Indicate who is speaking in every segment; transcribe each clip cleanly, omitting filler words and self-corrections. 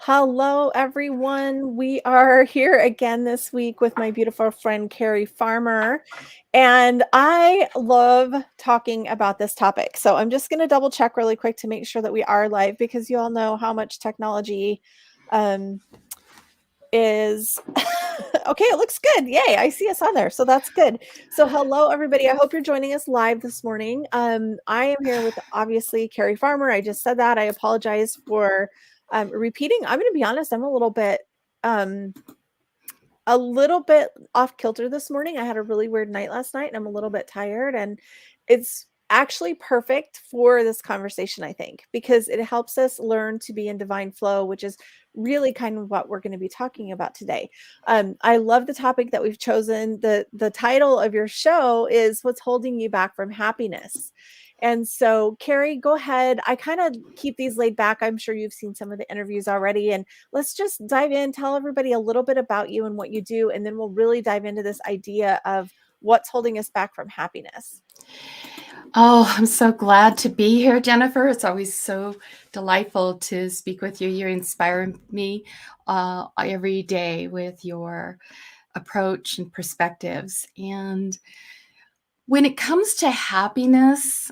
Speaker 1: Hello, everyone. We are here again this week with my beautiful friend Carrie Farmer, and I love talking about this topic. So I'm just going to double check really quick to make sure that we are live because you all know how much technology um, is. Okay, it looks good. Yay, I see us on there. So that's good. So hello, everybody. I hope you're joining us live this morning. I am here with obviously Carrie Farmer. I just said that. I apologize for repeating. I'm going to be honest. I'm um, a little bit off kilter this morning. I had a really weird night last night and I'm a little bit tired, and it's actually perfect for this conversation, I think, because it helps us learn to be in divine flow, which is really kind of what we're going to be talking about today. I love the topic that we've chosen. The title of your show is What's Holding You Back from Happiness. And so, Carrie, go ahead. I kind of keep these laid back. I'm sure you've seen some of the interviews already, and let's just dive in, tell everybody a little bit about you and what you do, and then we'll really dive into this idea of what's holding us back from happiness.
Speaker 2: Oh, I'm so glad to be here, Jennifer. It's always so delightful to speak with you. You inspire me every day with your approach and perspectives. And when it comes to happiness,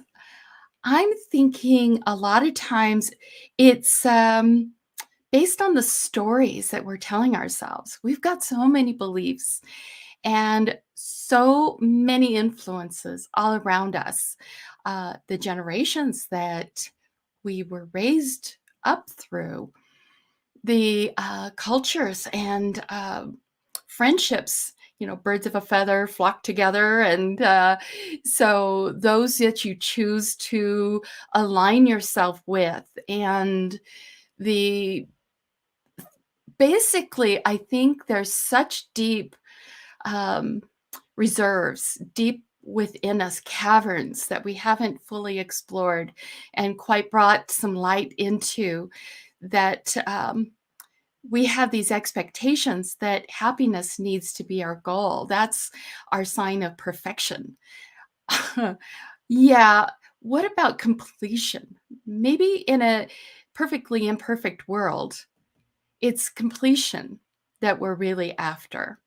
Speaker 2: I'm thinking a lot of times it's based on the stories that we're telling ourselves. We've got so many beliefs and so many influences all around us. The generations that we were raised up through, the cultures and friendships, birds of a feather flock together. And so those that you choose to align yourself with, and the basically, I think there's such deep reserves, deep within us, caverns that we haven't fully explored and quite brought some light into, that we have these expectations that happiness needs to be our goal. That's our sign of perfection. Yeah. What about completion? Maybe in a perfectly imperfect world, it's completion that we're really after.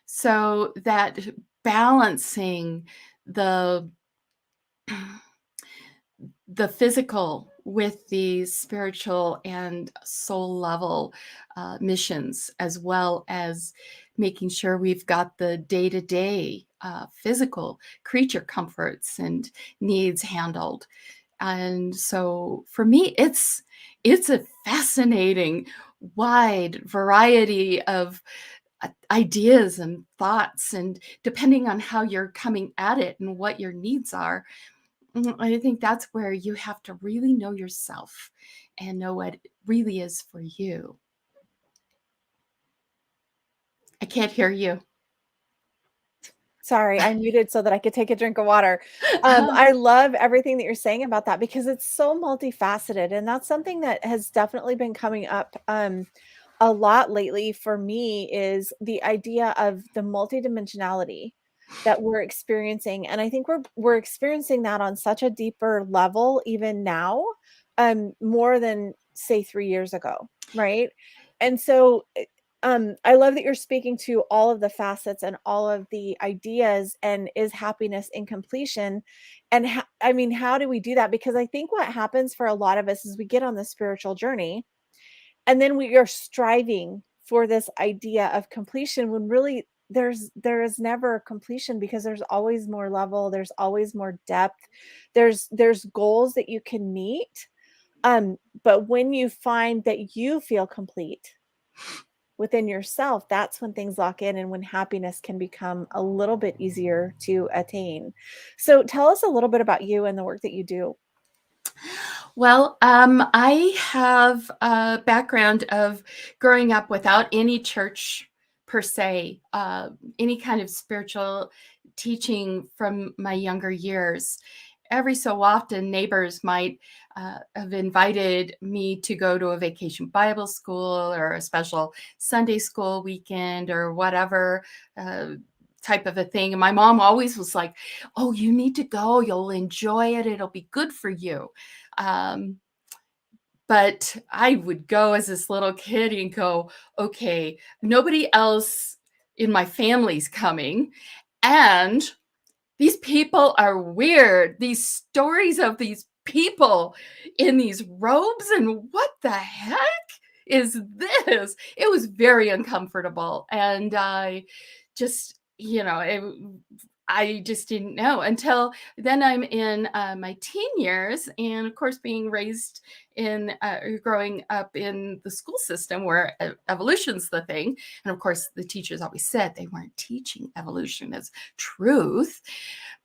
Speaker 2: So that balancing the the physical with the spiritual and soul level missions, as well as making sure we've got the day-to-day physical creature comforts and needs handled. And so for me, it's a fascinating wide variety of ideas and thoughts, and depending on how you're coming at it and what your needs are, I think that's where you have to really know yourself and know what really is for you. I can't hear you.
Speaker 1: Sorry, I muted so that I could take a drink of water. I love everything that you're saying about that because it's so multifaceted, and that's something that has definitely been coming up a lot lately for me, is the idea of the multidimensionality that we're experiencing. And I think we're experiencing that on such a deeper level even now, more than say 3 years ago, right? And so I love that you're speaking to all of the facets and all of the ideas, and is happiness in completion? And I mean, how do we do that? Because I think what happens for a lot of us is we get on the spiritual journey, and then we are striving for this idea of completion, when really there is never completion, because there's always more level, there's always more depth, there's goals that you can meet. But when you find that you feel complete within yourself, that's when things lock in and when happiness can become a little bit easier to attain. So tell us a little bit about you and the work that you do.
Speaker 2: Well, I have a background of growing up without any church per se, any kind of spiritual teaching from my younger years. Every so often, neighbors might have invited me to go to a vacation Bible school or a special Sunday school weekend or whatever type of a thing. And my mom always was like, "Oh, you need to go. You'll enjoy it. It'll be good for you." Um, But I would go as this little kid and go, okay, nobody else in my family's coming. And these people are weird. These stories of these people in these robes, and what the heck is this? It was very uncomfortable. And I just, I just didn't know until then. I'm in my teen years, and of course, being raised in growing up in the school system where evolution's the thing. And of course, the teachers always said they weren't teaching evolution as truth.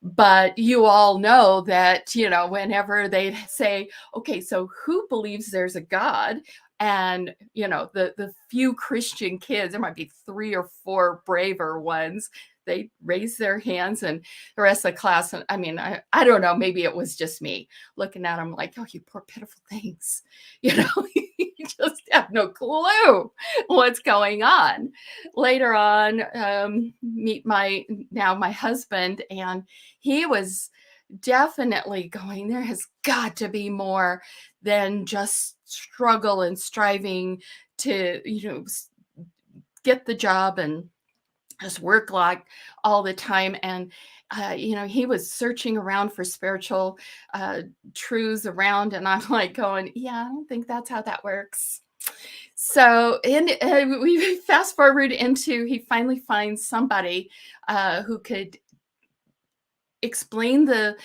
Speaker 2: But you all know that, whenever they say, okay, so who believes there's a God? And, the few Christian kids, there might be 3 or 4 braver ones, they raise their hands, and the rest of the class, and I mean, I don't know, maybe it was just me looking at them like, oh, you poor pitiful things. You just have no clue what's going on. Later on, meet my husband, and he was definitely going, there has got to be more than just struggle and striving to, get the job and just work like all the time. And he was searching around for spiritual truths around, and I'm like going, yeah, I don't think that's how that works. So we fast forward into, he finally finds somebody who could explain the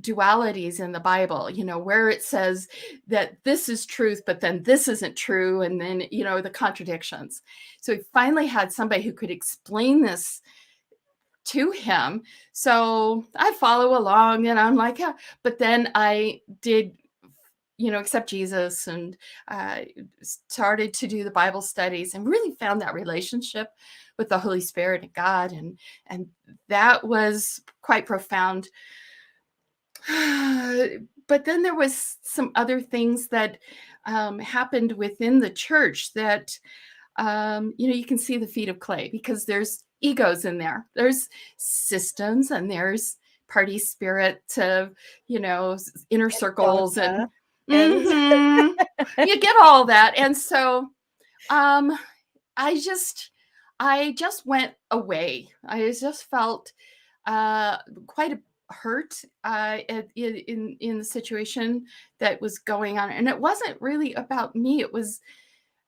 Speaker 2: dualities in the Bible, where it says that this is truth, but then this isn't true. And then, the contradictions. So he finally had somebody who could explain this to him. So I follow along, and I'm like, yeah. But then I did, accept Jesus, and started to do the Bible studies, and really found that relationship with the Holy Spirit and God. And that was quite profound. But then there was some other things that happened within the church that, you can see the feet of clay, because there's egos in there. There's systems, and there's party spirit to, inner circles, and
Speaker 1: Dogma and
Speaker 2: mhm, you get all that. And so um, I just went away. I just felt quite a hurt in the situation that was going on, and it wasn't really about me. It was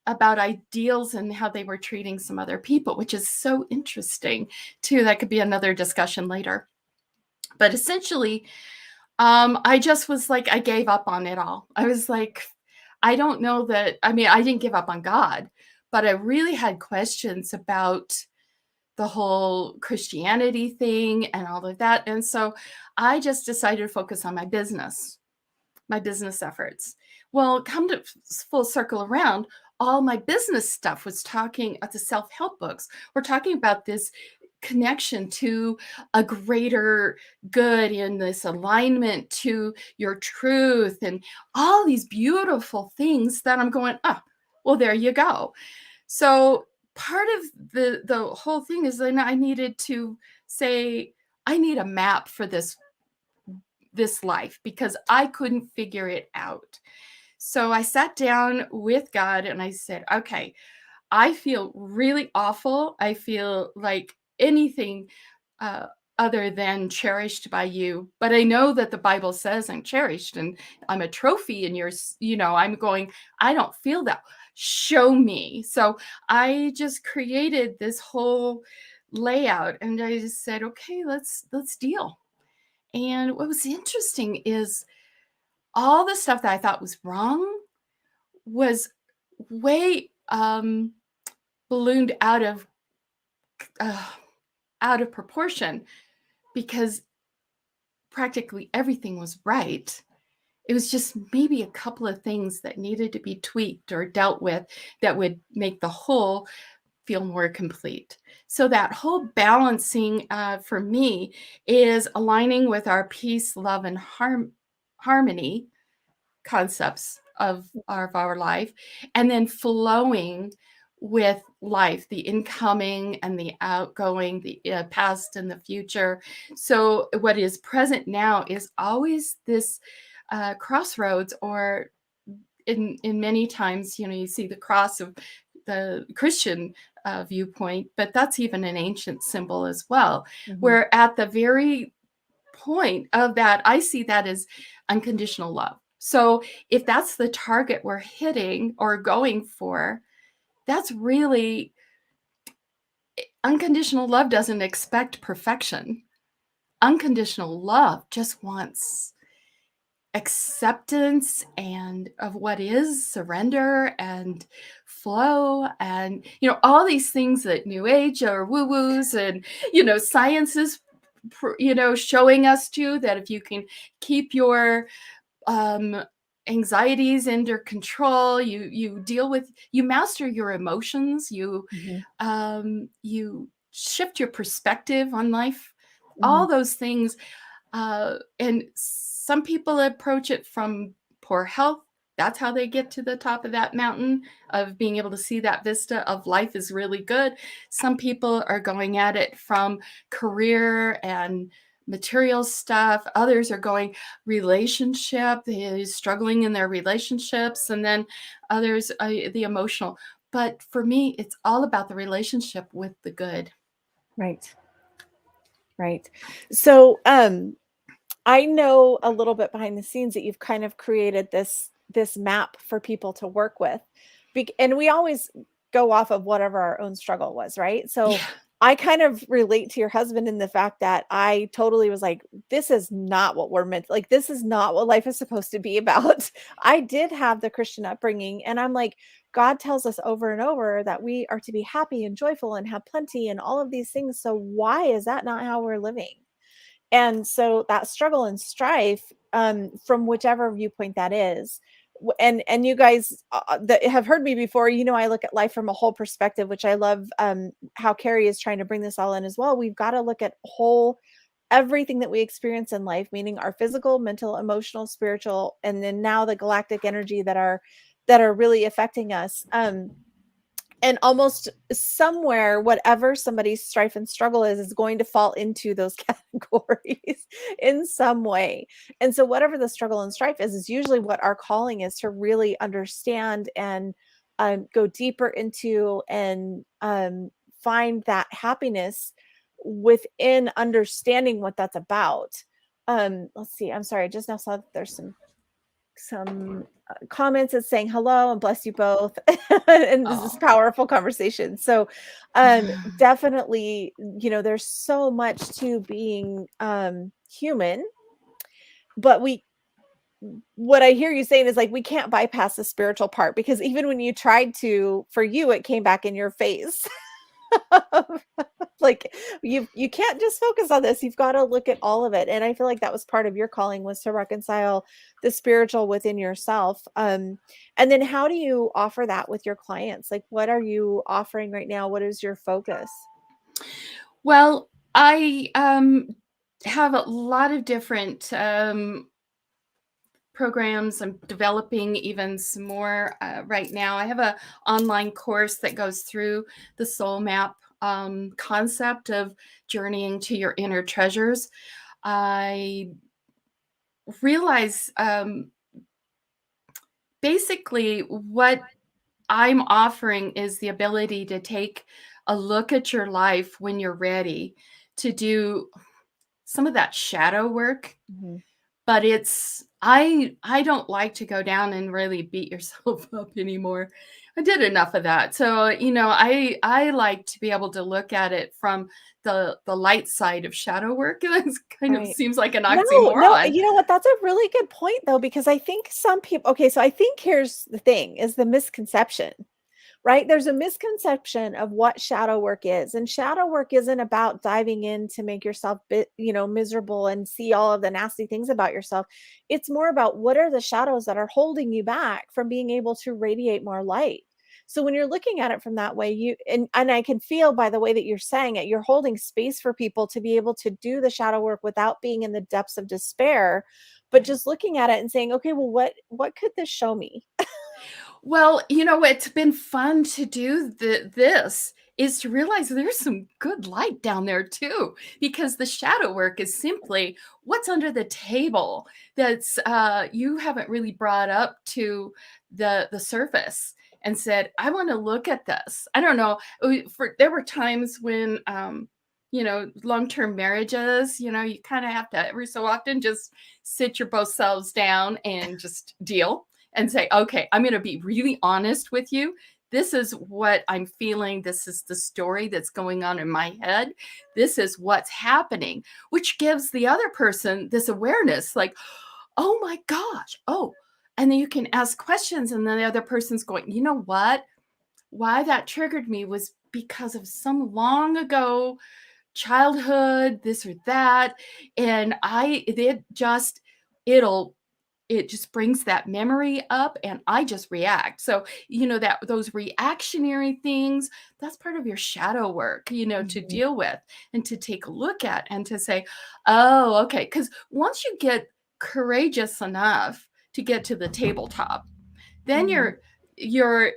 Speaker 2: about ideals and how they were treating some other people, which is so interesting too. That could be another discussion later. But essentially, I just was like, I gave up on it all. I was like, I don't know that. I mean, I didn't give up on God, but I really had questions about the whole Christianity thing and all of that. And so I just decided to focus on my business efforts. Well, come to full circle around, all my business stuff was talking at the self-help books. We're talking about this connection to a greater good, in this alignment to your truth, and all these beautiful things that I'm going, oh, well, there you go. So part of the whole thing is that I needed to say, I need a map for this life, because I couldn't figure it out. So I sat down with God, and I said, okay, I feel really awful. I feel like anything uh, other than cherished by you. But I know that the Bible says I'm cherished, and I'm a trophy in yours. I'm going, I don't feel that. Show me. So I just created this whole layout, and I just said, okay, let's deal. And what was interesting is all the stuff that I thought was wrong was way ballooned uh, out of proportion, because practically everything was right. It was just maybe a couple of things that needed to be tweaked or dealt with that would make the whole feel more complete. So that whole balancing for me is aligning with our peace, love, and harmony concepts of our life, and then flowing with life, the incoming and the outgoing, the past and the future. So what is present now is always this crossroads or in many times, you see the cross of the Christian viewpoint, but that's even an ancient symbol as well.
Speaker 1: Mhm.
Speaker 2: Where at the very point of that, I see that as unconditional love. So if that's the target we're hitting or going for, that's really unconditional love doesn't expect perfection. Unconditional love just wants acceptance and of what is, surrender and flow, and all these things that new age or woo woos and science is showing us too, that if you can keep your um anxieties under control, you master your emotions,
Speaker 1: Mhm.
Speaker 2: you shift your perspective on life,
Speaker 1: Mhm.
Speaker 2: all those things. And some people approach it from poor health. That's how they get to the top of that mountain of being able to see that vista of life is really good. Some people are going at it from career and material stuff. Others are going relationship, they're struggling in their relationships, and then others the emotional. But for me, it's all about the relationship with the good.
Speaker 1: Right. Right. So, I know a little bit behind the scenes that you've kind of created this map for people to work with. And we always go off of whatever our own struggle was, right? So
Speaker 2: Yeah.
Speaker 1: I kind of relate to your husband in the fact that I totally was like, this is not what we're meant, like, this is not what life is supposed to be about. I did have the Christian upbringing, and I'm like, God tells us over and over that we are to be happy and joyful and have plenty and all of these things. So why is that not how we're living? And so that struggle and strife, from whichever viewpoint that is, and you guys that have heard me before, I look at life from a whole perspective, which I love. How Carrie is trying to bring this all in as well. We've got to look at whole everything that we experience in life, meaning our physical, mental, emotional, spiritual, and then now the galactic energy that are really affecting us. And almost somewhere, whatever somebody's strife and struggle is going to fall into those categories in some way. And so whatever the struggle and strife is usually what our calling is, to really understand and go deeper into and find that happiness within understanding what that's about. Let's see, I'm sorry, I just now saw that there's some comments that's saying hello and bless you both. And this is
Speaker 2: Oh.
Speaker 1: powerful conversation. So definitely, there's so much to being human, but what I hear you saying is like we can't bypass the spiritual part, because even when you tried to, for you, it came back in your face. Like, you can't just focus on this, you've got to look at all of it. And I feel like that was part of your calling, was to reconcile the spiritual within yourself. And then how do you offer that with your clients? Like, what are you offering right now? What is your focus?
Speaker 2: Well, I have a lot of different programs. I'm developing even some more right now. I have a online course that goes through the soul map concept of journeying to your inner treasures. I realize basically what I'm offering is the ability to take a look at your life when you're ready to do some of that shadow work.
Speaker 1: Mhm.
Speaker 2: But I don't like to go down and really beat yourself up anymore. I did enough of that. So, I like to be able to look at it from the light side of shadow work. And that kind of
Speaker 1: Right.
Speaker 2: seems like an
Speaker 1: No, no,
Speaker 2: oxymoron.
Speaker 1: you know what? That's a really good point though, because I think some people, okay, so I think here's the thing, is the misconception. Right? There's a misconception of what shadow work is. And shadow work isn't about diving in to make yourself miserable and see all of the nasty things about yourself. It's more about what are the shadows that are holding you back from being able to radiate more light. So when you're looking at it from that way, and I can feel by the way that you're saying it, you're holding space for people to be able to do the shadow work without being in the depths of despair, but just looking at it and saying, okay, well, what could this show me?
Speaker 2: Well, it's been fun to do this is to realize there's some good light down there too, because the shadow work is simply what's under the table that's you haven't really brought up to the surface and said, I want to look at this. I don't know. There were times when long-term marriages, you kind of have to every so often just sit your both selves down and just deal and say, okay, I'm going to be really honest with you. This is what I'm feeling. This is the story that's going on in my head. This is what's happening, which gives the other person this awareness like, oh my gosh. Oh, and then you can ask questions. And then the other person's going, you know what? Why that triggered me was because of some long ago childhood, this or that. And it'll it just brings that memory up and I just react. So, that those reactionary things, that's part of your shadow work, to
Speaker 1: Mhm,
Speaker 2: deal with and to take a look at and to say, oh, okay. Because once you get courageous enough to get to the tabletop, then
Speaker 1: mhm,
Speaker 2: you're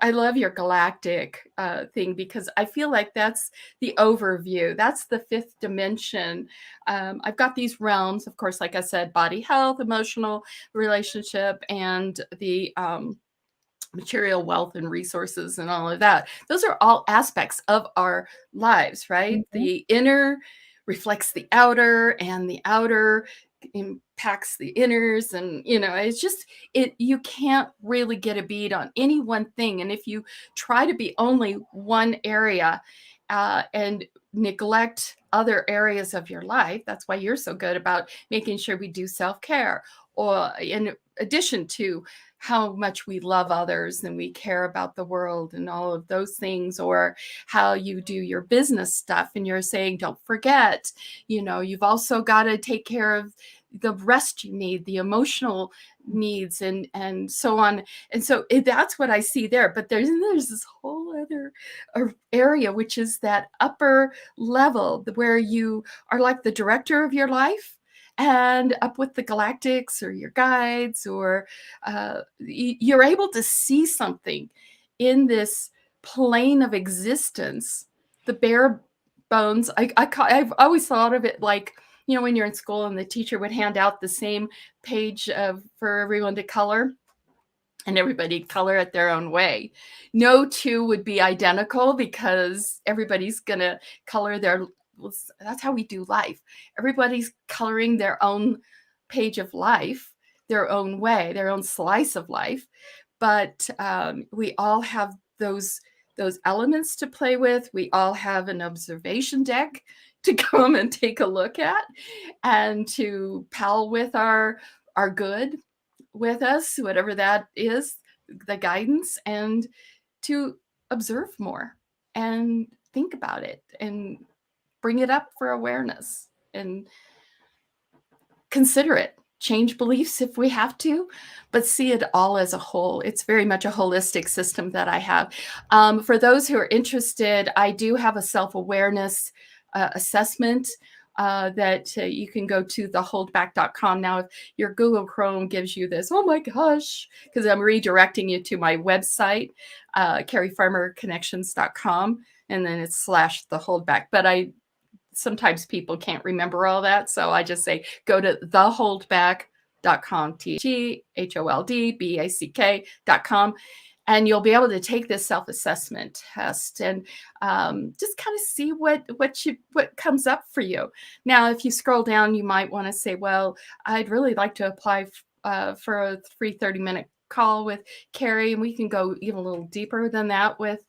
Speaker 2: I love your galactic thing because I feel like that's the overview. That's the fifth dimension. I've got these realms, of course, like I said, body health, emotional relationship, and the material wealth and resources and all of that. Those are all aspects of our lives, right?
Speaker 1: mhm.
Speaker 2: The inner reflects the outer, and the outer impacts the inners. And, it's just, you can't really get a bead on any one thing. And if you try to be only one area and neglect other areas of your life, that's why you're so good about making sure we do self-care, or in addition to how much we love others and we care about the world and all of those things, or how you do your business stuff and you're saying, don't forget, you've also got to take care of the rest you need, the emotional needs, and so on. And so that's what I see there. But there's this whole other area, which is that upper level where you are like the director of your life and up with the galactics or your guides, or you're able to see something in this plane of existence, the bare bones. I've always thought of it like, when you're in school and the teacher would hand out the same page for everyone to color, and everybody color it their own way. No two would be identical because everybody's going to color their, well, that's how we do life. Everybody's coloring their own page of life, their own way, their own slice of life. But we all have those elements to play with. We all have an observation deck to come and take a look at and to pal with our good with us, whatever that is, the guidance, and to observe more and think about it and bring it up for awareness and consider it. Change beliefs if we have to, but see it all as a whole. It's very much a holistic system that I have. For those who are interested, I do have a self-awareness assessment that you can go to theholdback.com. Now, if your Google Chrome gives you this, oh my gosh, because I'm redirecting you to my website, carriefarmerconnections.com, and then it's /theholdback. But sometimes people can't remember all that. So I just say, go to theholdback.com, THOLDBACK.com, and you'll be able to take this self-assessment test and just kind of see what comes up for you. Now, if you scroll down, you might want to say, well, I'd really like to apply for a free 30-minute call with Carrie, and we can go even a little deeper than that with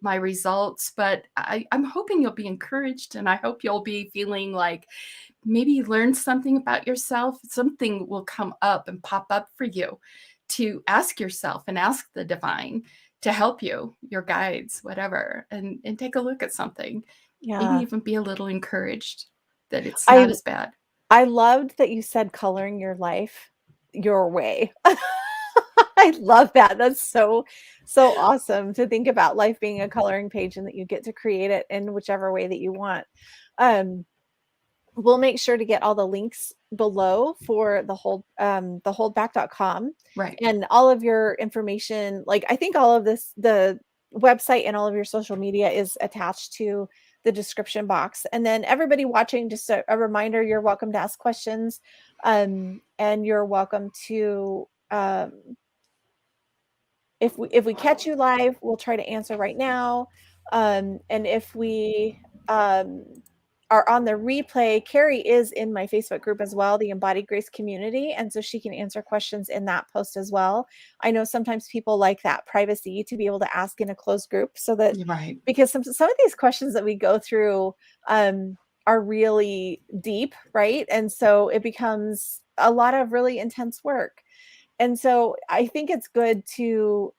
Speaker 2: my results. But I'm hoping you'll be encouraged, and I hope you'll be feeling like maybe you learned something about yourself. Something will come up and pop up for you to ask yourself and ask the divine to help you, your guides, whatever, and take a look at something. Maybe
Speaker 1: Yeah.
Speaker 2: even be a little encouraged that it's not
Speaker 1: I
Speaker 2: as bad.
Speaker 1: I loved that you said coloring your life your way. I love that. That's so awesome to think about life being a coloring page and that you get to create it in whichever way that you want. Um, we'll make sure to get all the links below for the holdback.com
Speaker 2: Right.
Speaker 1: and all of your information. Like, I think all of this, the website and all of your social media is attached to the description box. And then everybody watching, just a reminder, you're welcome to ask questions. And you're welcome to, if we catch you live, we'll try to answer right now. And if we are on the replay, Carrie is in my Facebook group as well, the Embodied Grace community, and so she can answer questions in that post as well. I know sometimes people like that privacy to be able to ask in a closed group, so that,
Speaker 2: You're right.
Speaker 1: because some of these questions that we go through are really deep, right? And so it becomes a lot of really intense work. And so I think it's good to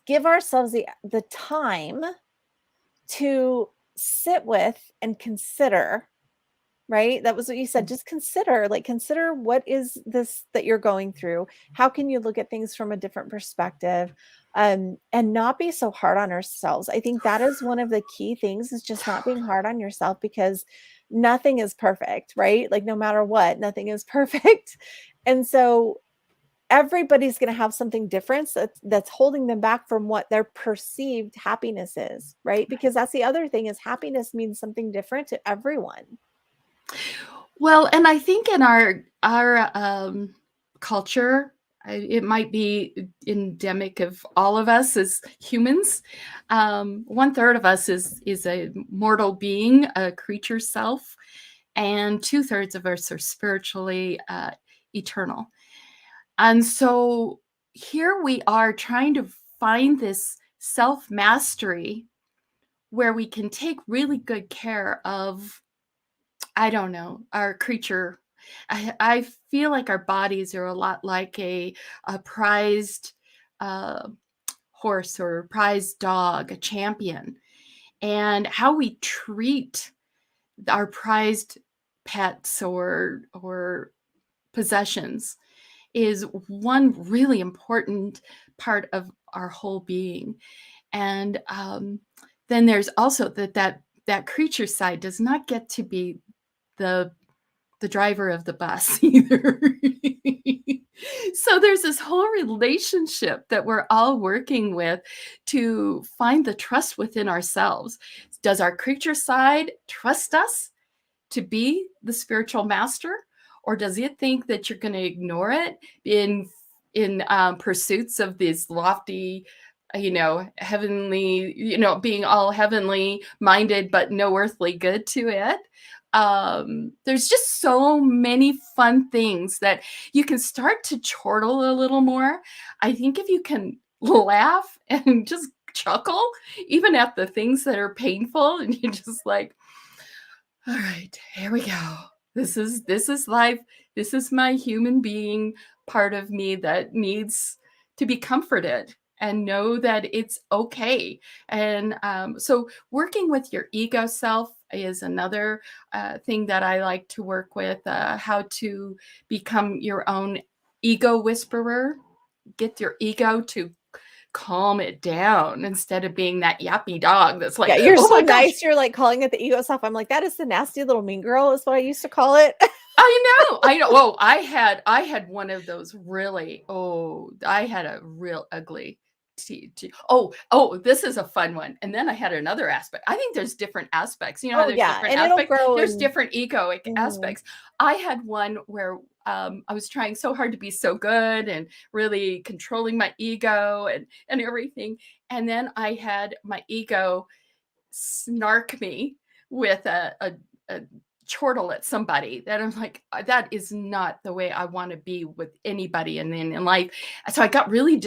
Speaker 1: give ourselves the time to sit with and consider, right? That was what you said. Just consider, like, consider what is this that you're going through? How can you look at things from a different perspective? And not be so hard on ourselves. I think that is one of the key things, is just not being hard on yourself, because nothing is perfect, right? Like, no matter what, nothing is perfect. And so everybody's going to have something different that's holding them back from what their perceived happiness is, right? Because that's the other thing, is happiness means something different to everyone.
Speaker 2: Well, and I think in our culture, it might be endemic of all of us as humans. 1/3 of us is a mortal being, a creature self, and 2/3 of us are spiritually eternal. And so here we are trying to find this self mastery where we can take really good care of, I don't know, our creature. I feel like our bodies are a lot like a prized uh, horse or a prized dog, a champion, and how we treat our prized pets or possessions is one really important part of our whole being. And then there's also that creature side does not get to be the the driver of the bus either. So there's this whole relationship that we're all working with to find the trust within ourselves. Does our creature side trust us to be the spiritual master, or does it think that you're going to ignore it in pursuits of these lofty, heavenly, being all heavenly minded but no earthly good to it? There's just so many fun things that you can start to chortle a little more. I think if you can laugh and just chuckle even at the things that are painful, and you just like, all right, here we go. This is life. This is my human being part of me that needs to be comforted and know that it's okay. And so working with your ego self is another thing that I like to work with, how to become your own ego whisperer. Get your ego to calm it down instead of being that yappy dog that's
Speaker 1: Yeah,
Speaker 2: like,
Speaker 1: you're
Speaker 2: oh
Speaker 1: so
Speaker 2: my gosh,
Speaker 1: nice. You're like calling it the ego self. I'm like, that is the nasty little mean girl, is what I used to call it.
Speaker 2: I know. Oh, I had one of those really. Oh, I had a real ugly. Oh, this is a fun one. And then I had another aspect. I think there's different aspects. You know how
Speaker 1: Oh
Speaker 2: there's
Speaker 1: yeah,
Speaker 2: different
Speaker 1: and it'll
Speaker 2: aspects.
Speaker 1: grow.
Speaker 2: There's
Speaker 1: And
Speaker 2: different egoic
Speaker 1: mhm.
Speaker 2: aspects. I had one where I was trying so hard to be so good and really controlling my ego and everything. And then I had my ego snark me with a chortle at somebody that I'm like, that is not the way I want to be with anybody in life. So I got really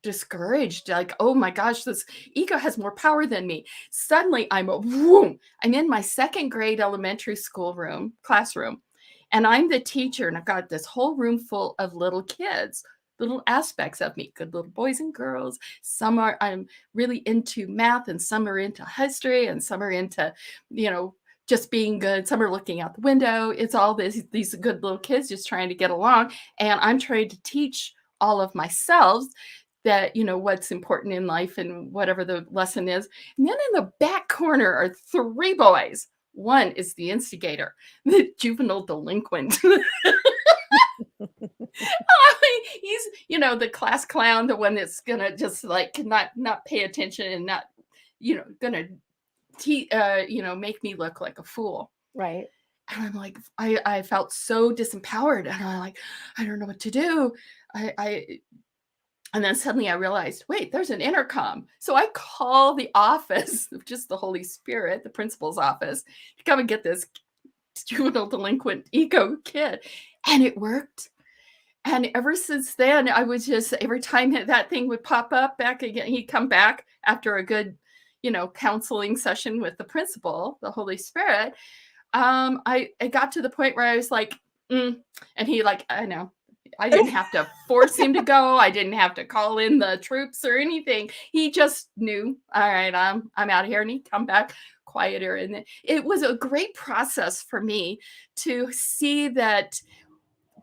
Speaker 2: discouraged, like, oh my gosh, this ego has more power than me. Suddenly I'm in my second grade elementary school classroom, and I'm the teacher, and I've got this whole room full of little kids, little aspects of me, good little boys and girls. Some are, I'm really into math, and some are into history, and some are into, just being good. Some are looking out the window. It's all these good little kids just trying to get along. And I'm trying to teach all of myself that, what's important in life and whatever the lesson is. And then in the back corner are three boys One is the instigator, the juvenile delinquent. He's, the class clown, the one that's gonna just like not pay attention and not, gonna make me look like a fool.
Speaker 1: Right.
Speaker 2: And I'm like, I felt so disempowered, and I'm like, I don't know what to do. I And then suddenly I realized, wait, there's an intercom. So I call the office of just the Holy Spirit, the principal's office, to come and get this juvenile delinquent ego kid. And it worked. And ever since then, I was just, every time that thing would pop up back again, he'd come back after a good, counseling session with the principal, the Holy Spirit. I got to the point where I was like, and he like, I know, I didn't have to force him to go. I didn't have to call in the troops or anything. He just knew, all right, I'm out of here. And he'd come back quieter. And it was a great process for me to see that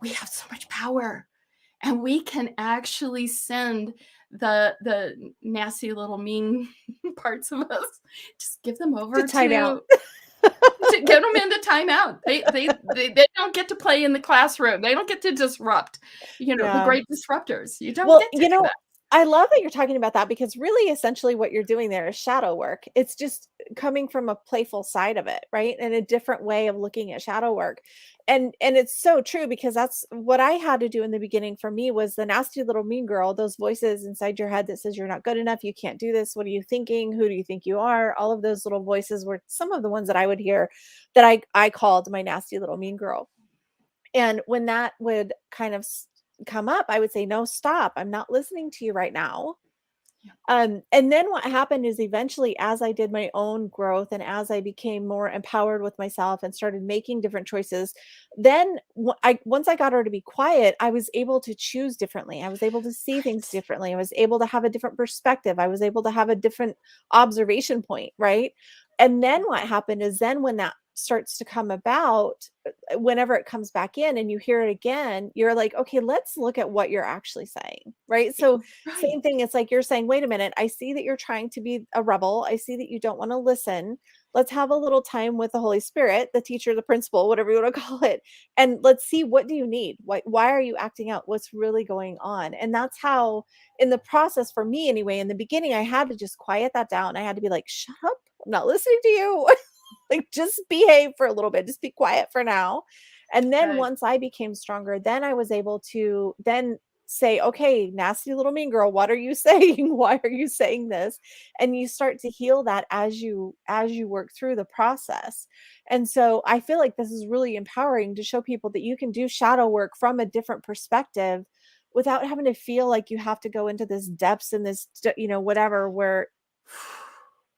Speaker 2: we have so much power, and we can actually send the nasty little mean parts of us, just give them over
Speaker 1: To time out.
Speaker 2: to get them into timeout. They don't get to play in the classroom. They don't get to disrupt, the
Speaker 1: Yeah.
Speaker 2: great disruptors. You don't
Speaker 1: Well,
Speaker 2: get to do that.
Speaker 1: I love that you're talking about that because really essentially what you're doing there is shadow work. It's just coming from a playful side of it, right? And a different way of looking at shadow work. And it's so true because that's what I had to do in the beginning for me was the nasty little mean girl, those voices inside your head that says you're not good enough, you can't do this, what are you thinking? Who do you think you are? All of those little voices were some of the ones that I would hear that I called my nasty little mean girl. And when that would kind of come up, I would say, no, stop. I'm not listening to you right now. And then what happened is eventually, as I did my own growth and as I became more empowered with myself and started making different choices, then once I got her to be quiet, I was able to choose differently. I was able to see things
Speaker 2: Right.
Speaker 1: differently. I was able to have a different perspective. I was able to have a different observation point, right? And then what happened is then when that starts to come about, whenever it comes back in and you hear it again, you're like, okay, let's look at what you're actually saying, right? So
Speaker 2: Right.
Speaker 1: same thing, it's like you're saying, "Wait a minute, I see that you're trying to be a rebel. I see that you don't wanna listen. Let's have a little time with the Holy Spirit, the teacher, the principal, whatever you wanna call it, and let's see what do you need? Why are you acting out? What's really going on?" And that's how in the process for me anyway, in the beginning, I had to just quiet that down. I had to be like, "Shut up. I'm not listening to you." Like, just behave for a little bit, just be quiet for now. And then
Speaker 2: Right.
Speaker 1: once I became stronger, then I was able to then say, okay, nasty little mean girl, what are you saying? Why are you saying this? And you start to heal that as you work through the process. And so I feel like this is really empowering to show people that you can do shadow work from a different perspective without having to feel like you have to go into this depths and this whatever where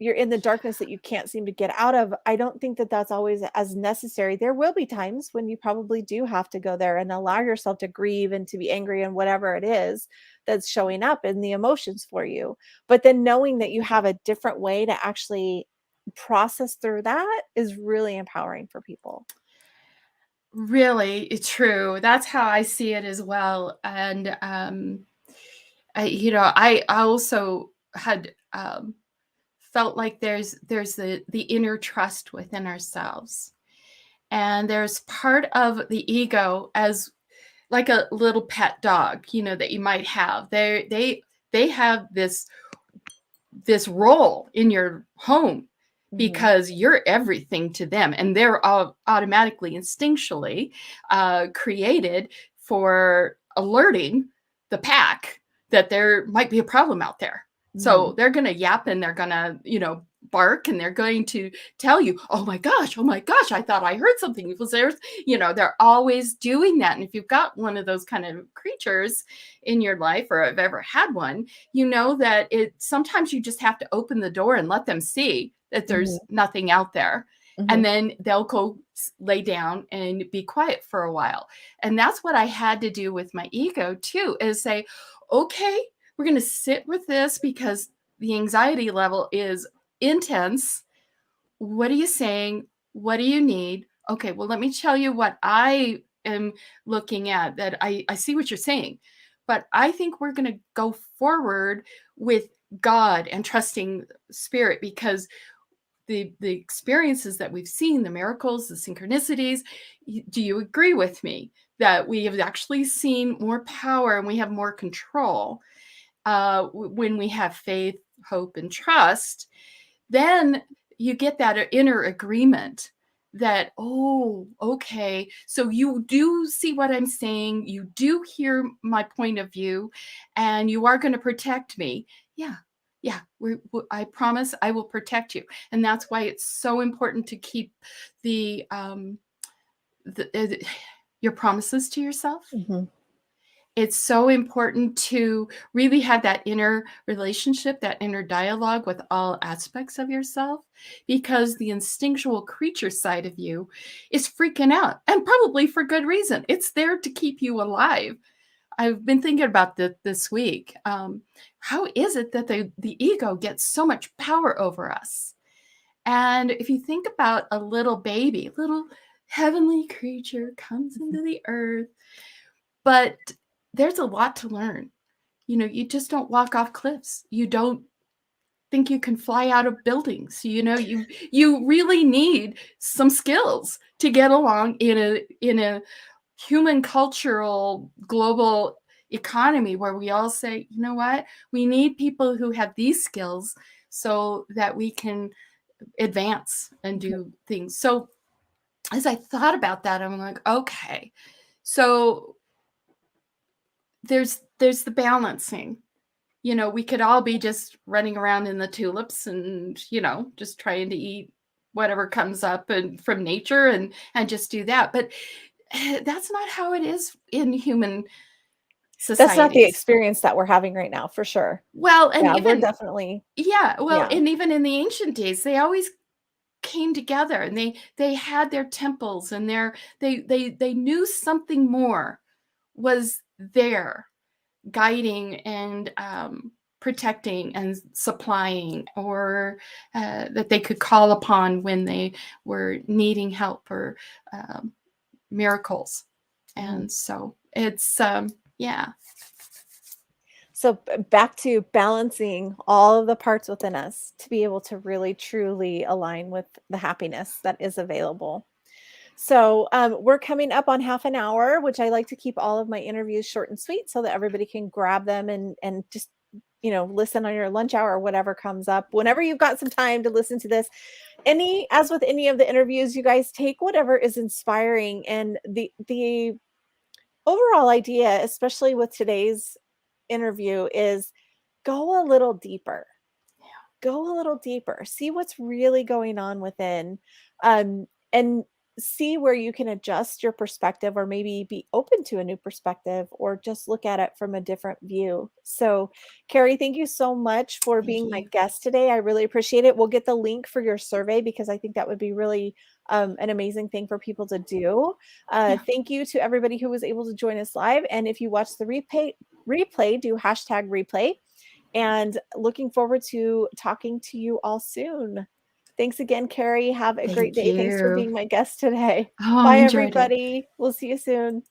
Speaker 1: you're in the darkness that you can't seem to get out of. I don't think that that's always as necessary. There will be times when you probably do have to go there and allow yourself to grieve and to be angry and whatever it is that's showing up in the emotions for you. But then knowing that you have a different way to actually process through that is really empowering for people.
Speaker 2: Really true. That's how I see it as well. And I also had felt like there's the inner trust within ourselves, and there's part of the ego as like a little pet dog, that you might have. They have this role in your home
Speaker 1: Mhm.
Speaker 2: because you're everything to them, and they're all automatically instinctually created for alerting the pack that there might be a problem out there. So
Speaker 1: Mhm.
Speaker 2: they're going to yap, and they're going to bark, and they're going to tell you, oh my gosh, oh my gosh, I thought I heard something. Because they're always doing that. And if you've got one of those kind of creatures in your life, or have ever had one, you know that it sometimes you just have to open the door and let them see that
Speaker 1: Mhm.
Speaker 2: there's nothing out there. And
Speaker 1: Mhm.
Speaker 2: then they'll go lay down and be quiet for a while. And that's what I had to do with my ego too, is say, okay, we're going to sit with this because the anxiety level is intense. What are you saying? What do you need? Okay, well, let me tell you what I am looking at. That I see what you're saying, but I think we're going to go forward with God and trusting Spirit, because the experiences that we've seen, the miracles, the synchronicities, do you agree with me that we have actually seen more power and we have more control when we have faith, hope, and trust? Then you get that inner agreement that, oh, okay, so you do see what I'm saying, you do hear my point of view, and you are going to protect me. Yeah, yeah, I promise I will protect you. And that's why it's so important to keep the, your promises to yourself.
Speaker 1: Mhm.
Speaker 2: It's so important to really have that inner relationship, that inner dialogue with all aspects of yourself, because the instinctual creature side of you is freaking out, and probably for good reason. It's there to keep you alive. I've been thinking about this week. How is it that the ego gets so much power over us? And if you think about a little baby, little heavenly creature comes
Speaker 1: Mhm.
Speaker 2: into the earth, but there's a lot to learn. You just don't walk off cliffs. You don't think you can fly out of buildings. You really need some skills to get along in a human cultural global economy where we all say, you know what? We need people who have these skills so that we can advance and
Speaker 1: Mhm.
Speaker 2: do things. So as I thought about that, I'm like, okay, so there's the balancing. We could all be just running around in the tulips and, just trying to eat whatever comes up and from nature and just do that. But that's not how it is in human
Speaker 1: That's not the
Speaker 2: societies.
Speaker 1: experience that we're having right now, for sure.
Speaker 2: Well, and
Speaker 1: Yeah, we're
Speaker 2: even
Speaker 1: definitely
Speaker 2: yeah, well,
Speaker 1: yeah.
Speaker 2: and even in the ancient days, they always came together and they had their temples and they knew something more was there guiding and protecting and supplying, or that they could call upon when they were needing help or um, miracles.
Speaker 1: Mhm.
Speaker 2: And so it's, yeah.
Speaker 1: So back to balancing all of the parts within us to be able to really truly align with the happiness that is available. So we're coming up on half an hour, which I like to keep all of my interviews short and sweet so that everybody can grab them and just listen on your lunch hour or whatever comes up. Whenever you've got some time to listen to this, as with any of the interviews, you guys take whatever is inspiring, and the overall idea, especially with today's interview, is go a little deeper. Go a little deeper. See what's really going on within, and see where you can adjust your perspective, or maybe be open to a new perspective, or just look at it from a different view. So, Carrie, thank you so much for
Speaker 2: Thank
Speaker 1: being my
Speaker 2: you.
Speaker 1: guest today. I really appreciate it. We'll get the link for your survey because I think that would be really an amazing thing for people to do.
Speaker 2: Yeah.
Speaker 1: Thank you to everybody who was able to join us live. And if you watch the replay, do hashtag replay, and looking forward to talking to you all soon. Thanks again, Carrie. Have a great
Speaker 2: Thank
Speaker 1: day. Thanks for
Speaker 2: you.
Speaker 1: being my guest today.
Speaker 2: Oh, I
Speaker 1: Bye,
Speaker 2: enjoyed it.
Speaker 1: everybody. We'll see you soon.